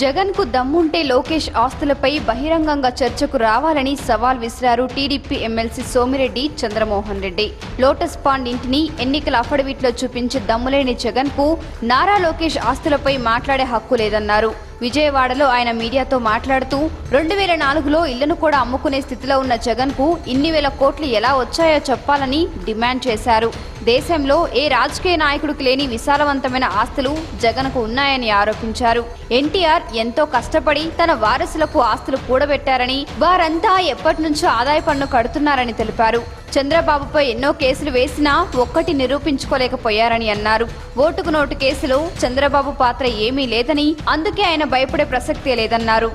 జగన్ కు దమ్ముంటే లోకేష్ ఆస్తులపై బహిరంగంగా చర్చకు రావాలని సవాల్ విసిరారు TDP MLC Somireddy Chandramohan Reddy. Lotus Pond ఇంటిని ఎన్నికల అఫిడవిట్లో చూపించి దమ్ములేని జగన్ కు నారా లోకేష్ ఆస్తులపై మాట్లాడే హక్కు లేదన్నారు. విజయవాడలో ఆయన మీడియాతో మాట్లాడుతూ 2004లో ఇళ్లను కూడా అమ్ముకునే స్థితిలో ఉన్న జగన్ కు ఇన్ని వేల కోట్లు ఎలా వచ్చాయో చెప్పాలని డిమాండ్ చేశారు. దేశంలో ఏ రాజకీయ నాయకుడికి లేని విశాలవంతమైన ఆస్తులు జగన్ కు ఉన్నాయని ఆరోపించారు. ఎన్టీఆర్ ఎంతో కష్టపడి తన వారసులకు ఆస్తులు కూడబెట్టారని, వారంతా ఎప్పటి నుంచో ఆదాయ పన్ను కడుతున్నారని తెలిపారు. చంద్రబాబుపై ఎన్నో కేసులు వేసినా ఒక్కటి నిరూపించుకోలేకపోయారని అన్నారు. ఓటుకు నోటు కేసులో చంద్రబాబు పాత్ర ఏమీ లేదని, అందుకే ఆయన భయపడే ప్రసక్తే లేదన్నారు.